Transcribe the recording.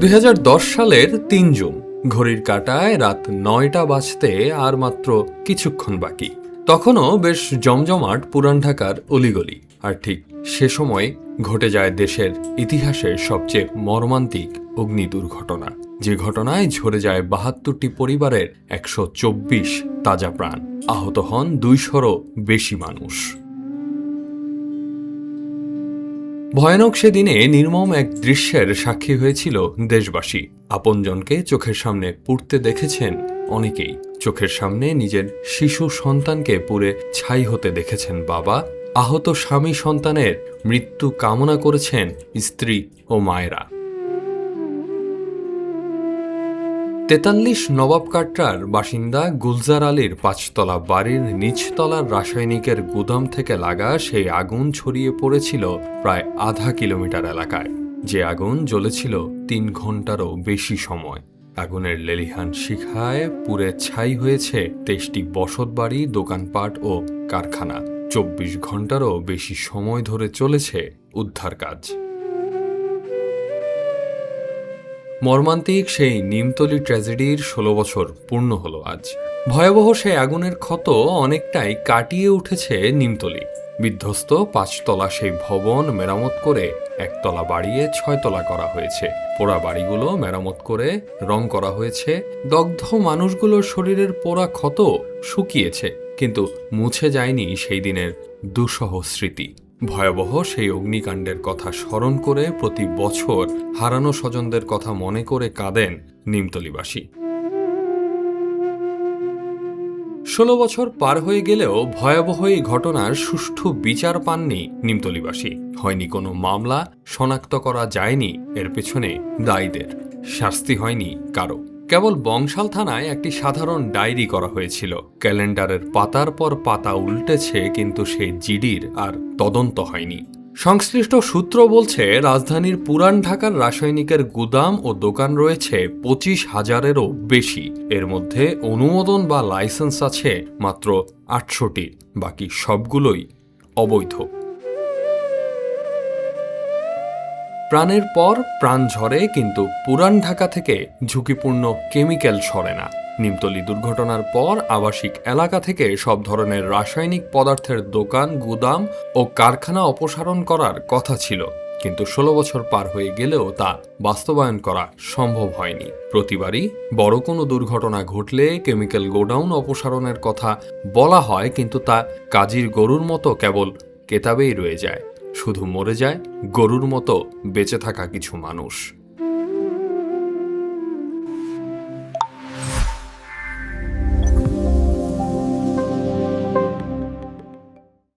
2010 সালের ৩ জুন ঘড়ির কাঁটায় রাত ৯টা বাজতে আর মাত্র কিছুক্ষণ বাকি। তখনও বেশ জমজমাট পুরান ঢাকার অলিগলি। আর ঠিক সে সময় ঘটে যায় দেশের ইতিহাসের সবচেয়ে মর্মান্তিক অগ্নি দুর্ঘটনা, যে ঘটনায় ঝরে যায় ৭২টি পরিবারের ১২৪ তাজা প্রাণ, আহত হন ২০০রও বেশি মানুষ। ভয়ানক সেদিনে নির্মম এক দৃশ্যের সাক্ষী হয়েছিল দেশবাসী। আপনজনকে চোখের সামনে পুড়তে দেখেছেন অনেকেই। চোখের সামনে নিজের শিশু সন্তানকে পুড়ে ছাই হতে দেখেছেন বাবা। আহত স্বামী সন্তানের মৃত্যু কামনা করেছেন স্ত্রী ও মায়েরা। ৪৩ নবাব কাটরার বাসিন্দা গুলজার আলীর ৫তলা বাড়ির নিচতলার রাসায়নিকের গুদাম থেকে লাগা সেই আগুন ছড়িয়ে পড়েছিল প্রায় আধা কিলোমিটার এলাকায়। যে আগুন জ্বলেছিল ৩ ঘন্টারও বেশি সময়। আগুনের লেলিহান শিখায় পুড়ে ছাই হয়েছে ২৩টি বসতবাড়ি, দোকানপাট ও কারখানা। ২৪ ঘন্টারও বেশি সময় ধরে চলেছে উদ্ধার কাজ। মর্মান্তিক সেই নিমতলি ট্র্যাজেডির ১৬ বছর পূর্ণ হলো আজ। ভয়াবহ সেই আগুনের ক্ষত অনেকটাই কাটিয়ে উঠেছে নিমতলি। বিধ্বস্ত ৫তলা সেই ভবন মেরামত করে ১তলা বাড়িয়ে ৬তলা করা হয়েছে। পোড়া বাড়িগুলো মেরামত করে রং করা হয়েছে। দগ্ধ মানুষগুলোর শরীরের পোড়া ক্ষত শুকিয়েছে, কিন্তু মুছে যায়নি সেই দিনের দুঃসহ স্মৃতি। ভয়াবহ সেই অগ্নিকাণ্ডের কথা স্মরণ করে প্রতি বছর হারানো স্বজনদের কথা মনে করে কাঁদেন নিমতলিবাসী। ১৬ বছর পার হয়ে গেলেও ভয়াবহ এই ঘটনার সুষ্ঠু বিচার পাননি নিমতলিবাসী। হয়নি কোনো মামলা, শনাক্ত করা যায়নি এর পেছনে দায়ীদের, শাস্তি হয়নি কারো। কেবল বংশাল থানায় একটি সাধারণ ডায়েরি করা হয়েছিল। ক্যালেন্ডারের পাতার পর পাতা উল্টেছে, কিন্তু সেই জিডির আর তদন্ত হয়নি। সংশ্লিষ্ট সূত্র বলছে, রাজধানীর পুরান ঢাকার রাসায়নিকের গুদাম ও দোকান রয়েছে ২৫,০০০-এরও বেশি। এর মধ্যে অনুমোদন বা লাইসেন্স আছে মাত্র ৮০০টি, বাকি সবগুলোই অবৈধ। প্রাণের পর প্রাণ ঝরে, কিন্তু পুরান ঢাকা থেকে ঝুঁকিপূর্ণ কেমিক্যাল সরে না। নিমতলি দুর্ঘটনার পর আবাসিক এলাকা থেকে সব ধরনের রাসায়নিক পদার্থের দোকান, গুদাম ও কারখানা অপসারণ করার কথা ছিল, কিন্তু ১৬ বছর পার হয়ে গেলেও তা বাস্তবায়ন করা সম্ভব হয়নি। প্রতিবারই বড় কোনো দুর্ঘটনা ঘটলে কেমিক্যাল গোডাউন অপসারণের কথা বলা হয়, কিন্তু তা কাজীর গরুর মতো কেবল কেতাবেই রয়ে যায়। শুধু মরে যায় গরুর মতো বেঁচে থাকা কিছু মানুষ।